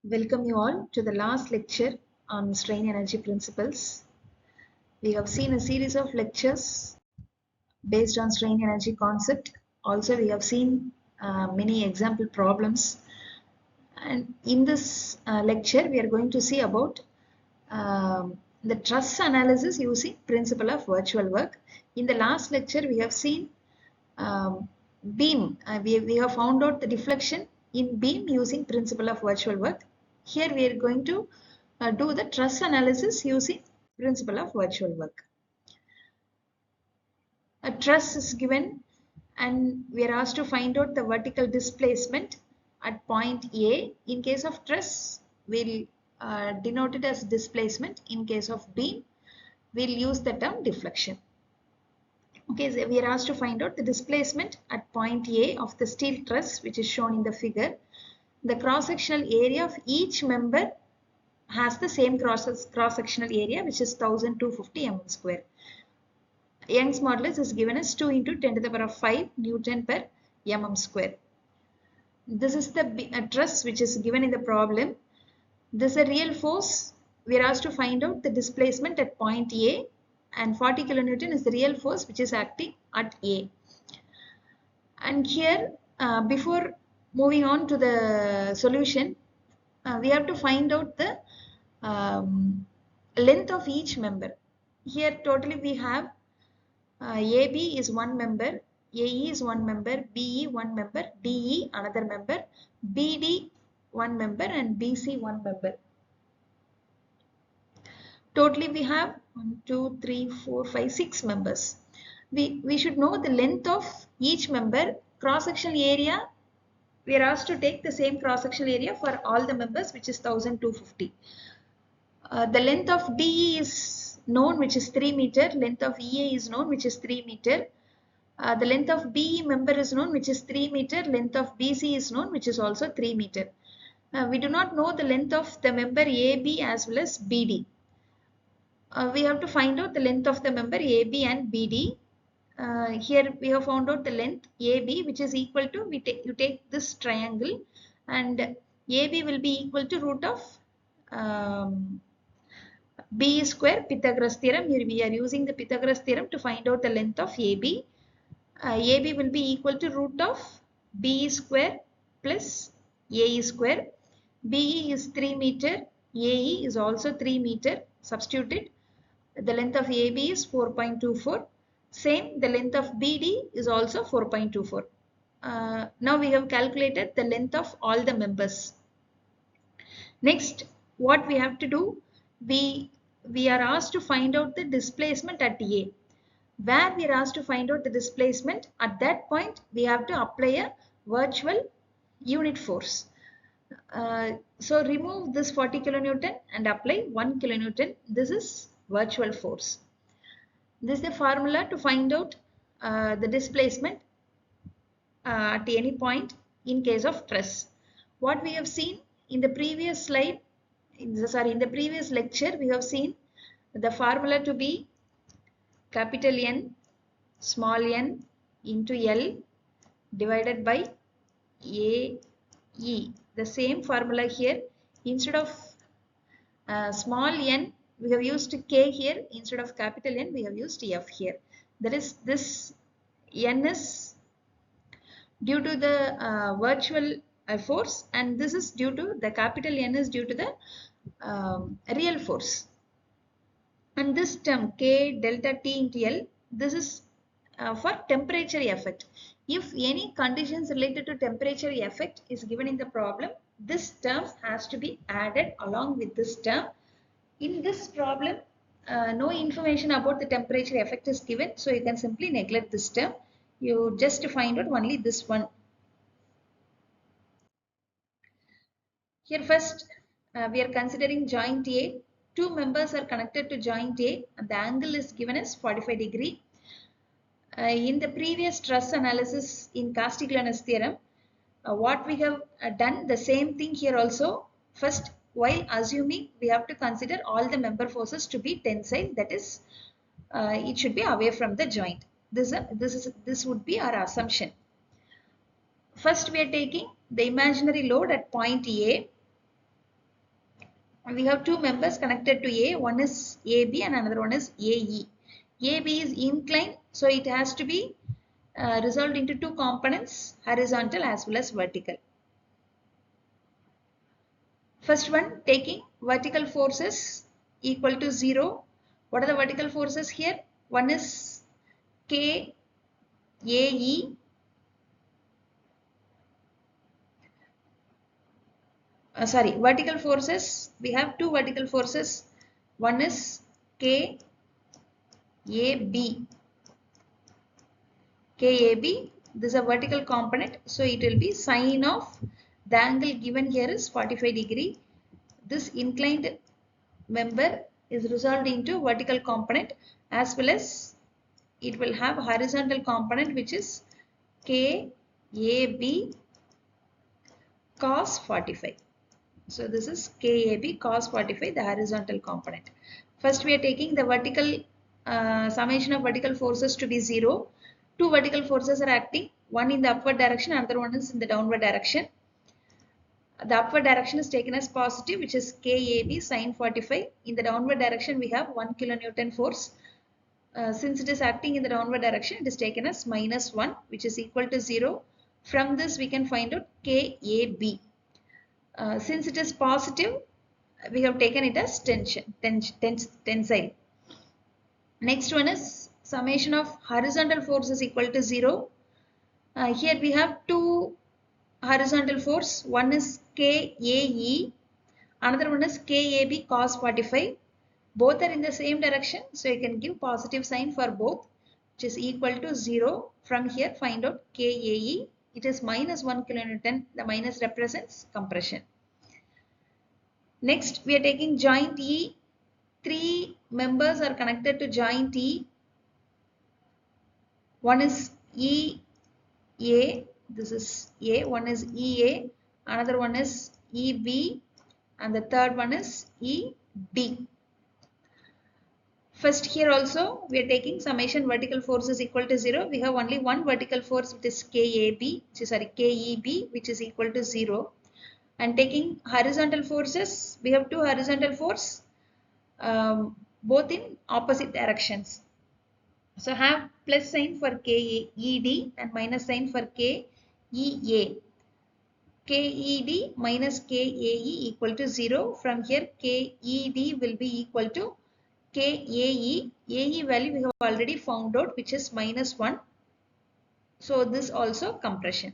Welcome you all to the last lecture on strain energy principles. We have seen a series of lectures based on strain energy concept. Also, we have seen many example problems. And in this lecture, we are going to see about the Truss analysis using principle of virtual work. In the last lecture, we have seen beam. We have found out the deflection in beam using principle of virtual work. Here we are going to do the truss analysis using principle of virtual work. A truss is given and we are asked to find out the vertical displacement at point A. In case of truss, we'll denote it as displacement. In case of beam, we'll use the term deflection. Okay, so we are asked to find out the displacement at point A of the steel truss, which is shown in the figure. The cross-sectional area of each member has the same cross-sectional area, which is 1250 mm square. Young's modulus is given as 2 into 10 to the power of 5 Newton per mm square. This is the truss which is given in the problem. This is a real force. We are asked to find out the displacement at point A, and 40 kilonewton is the real force which is acting at A. And here, before moving on to the solution, we have to find out the length of each member. Here totally we have AB is one member, AE is one member, BE one member, DE another member, BD one member, and BC one member. Totally we have 1, 2, 3, 4, 5, 6 members. We should know the length of each member. Cross-sectional area, we are asked to take the same cross-sectional area for all the members, which is 1250. The length of DE is known, which is 3 meter. Length of EA is known, which is 3 meter. The length of BE member is known, which is 3 meter. Length of BC is known, which is also 3 meter. We do not know the length of the member AB as well as BD. We have to find out the length of the member AB and BD. Here we have found out the length AB, which is equal to, you take this triangle, and AB will be equal to root of B square, Pythagoras theorem. Here we are using the Pythagoras theorem to find out the length of AB. AB will be equal to root of B square plus AE square. BE is 3 meter, AE is also 3 meter. Substituted. The length of AB is 4.24. Same, the length of BD is also 4.24. Now we have calculated the length of all the members. Next, what we have to do, we are asked to find out the displacement at A. Where we are asked to find out the displacement, at that point we have to apply a virtual unit force. So remove this 40 kilonewton and apply 1 kilonewton. This is virtual force. This is the formula to find out the displacement at any point in case of truss. What we have seen in the previous slide, in the previous lecture, we have seen the formula to be capital N small n into L divided by AE. The same formula here. Instead of small n, we have used K here. Instead of capital N, we have used F here. That is, this N is due to the virtual force, and this is due to the capital N is due to the real force. And this term K delta T into L, this is for temperature effect. If any conditions related to temperature effect is given in the problem, this term has to be added along with this term. In this problem, no information about the temperature effect is given, so you can simply neglect this term. You just find out only this one. Here first, we are considering joint A. Two members are connected to joint A, and the angle is given as 45 degree. In the previous truss analysis in Castiglione's theorem, what we have done, the same thing here also. First, while assuming, we have to consider all the member forces to be tensile, that is, it should be away from the joint. This would be our assumption. First, we are taking the imaginary load at point A. We have two members connected to A. One is AB and another one is AE. AB is inclined, so it has to be resolved into two components, horizontal as well as vertical. First one, taking vertical forces equal to 0. What are the vertical forces here? One is KAE. Vertical forces. We have two vertical forces. One is KAB. KAB, this is a vertical component, so it will be sine of the angle given here is 45 degree. This inclined member is resolved into vertical component as well as it will have horizontal component which is KAB cos 45. So this is KAB cos 45, the horizontal component. First we are taking the vertical summation of vertical forces to be 0. Two vertical forces are acting, one in the upward direction, another one is in the downward direction. The upward direction is taken as positive, which is KAB sin 45. In the downward direction, we have 1 kilonewton force. Since it is acting in the downward direction, it is taken as minus 1, which is equal to 0. From this, we can find out KAB. Since it is positive, we have taken it as tensile. Next one is summation of horizontal forces equal to 0. Here we have two horizontal force. One is KAE, another one is KAB cos 45. Both are in the same direction, so you can give positive sign for both, which is equal to 0. From here, find out KAE. It is minus 1 kilonewton. The minus represents compression. Next, we are taking joint E. Three members are connected to joint E. One is EA, this is A, one is EA, another one is EB, and the third one is EB. First here also we are taking summation vertical force is equal to 0. We have only one vertical force which is KEB which is equal to 0. And taking horizontal forces, we have two horizontal force both in opposite directions. So have plus sign for KED and minus sign for KEA. KED minus KAE equal to 0. From here KED will be equal to KAE. AE value we have already found out, which is minus 1. So this also compression.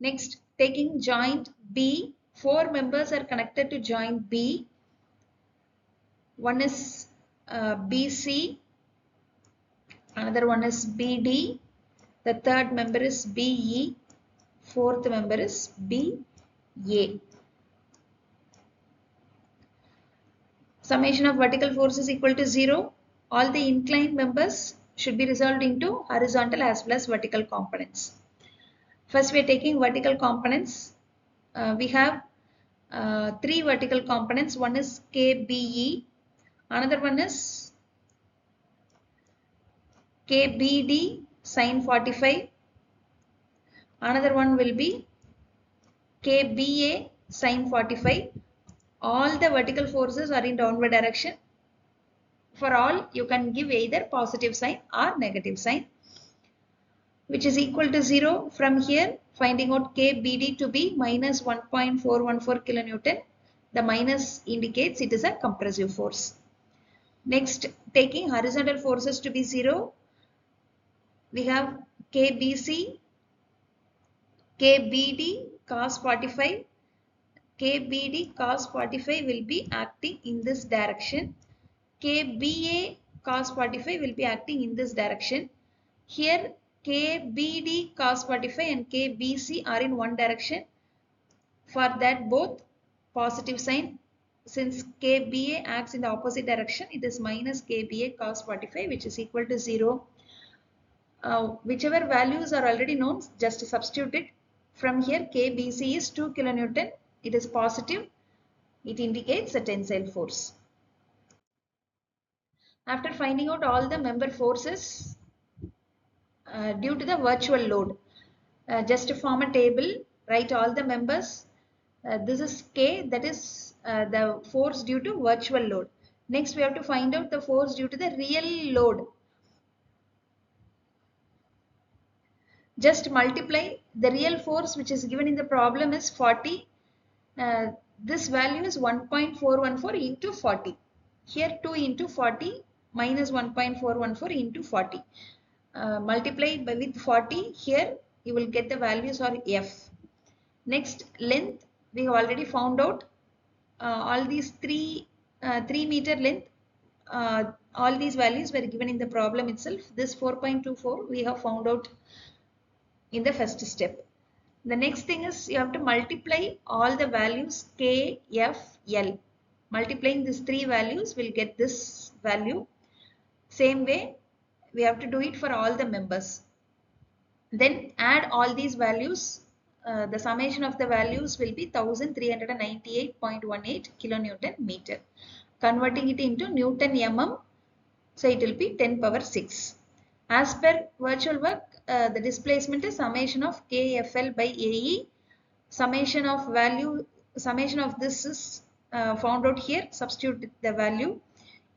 Next, taking joint B. Four members are connected to joint B. One is BC, another one is BD, the third member is BE, fourth member is BA. Summation of vertical force is equal to 0. All the inclined members should be resolved into horizontal as well as vertical components. First we are taking vertical components. We have three vertical components. One is KBE, another one is KBD sin 45, another one will be KBA sin 45. All the vertical forces are in downward direction. For all, you can give either positive sign or negative sign, which is equal to 0. From here, finding out KBD to be minus 1.414 kilonewton. The minus indicates it is a compressive force. Next, taking horizontal forces to be 0, we have KBC, KBD cos 45. KBD cos 45 will be acting in this direction. KBA cos 45 will be acting in this direction. Here KBD cos 45 and KBC are in one direction. For that both positive sign. Since KBA acts in the opposite direction, it is minus KBA cos 45, which is equal to 0. Whichever values are already known, just substitute it. From here KBC is 2 kilonewton. It is positive. It indicates a tensile force. After finding out all the member forces due to the virtual load, just form a table, write all the members. This is K, that is the force due to virtual load. Next, we have to find out the force due to the real load. Just multiply the real force which is given in the problem is 40. This value is 1.414 into 40. Here 2 into 40 minus 1.414 into 40. Multiply by with 40. Here you will get the values or F. Next, length. We have already found out all these 3 meter length. All these values were given in the problem itself. This 4.24 we have found out in the first step. The next thing is you have to multiply all the values K, F, L. Multiplying these three values will get this value. Same way we have to do it for all the members. Then add all these values. The summation of the values will be 1398.18 kilonewton meter. Converting it into Newton mm, so it will be 10 power 6. As per virtual work, the displacement is summation of KFL by AE. Summation of this is found out here. Substitute the value.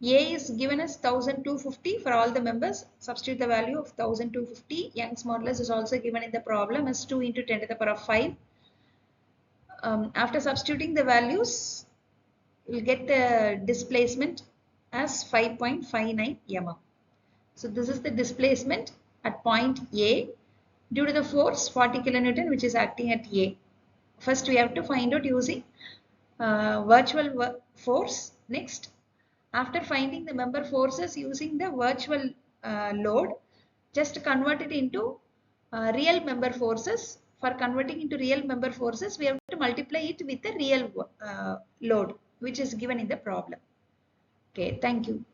A is given as 1250 for all the members. Substitute the value of 1250. Young's modulus is also given in the problem as 2 into 10 to the power of 5. After substituting the values, we'll get the displacement as 5.59 mm. So this is the displacement at point A due to the force 40 kilonewton which is acting at A. First we have to find out using virtual force. Next, after finding the member forces using the virtual load, just convert it into real member forces. For converting into real member forces, we have to multiply it with the real load which is given in the problem. Okay, thank you.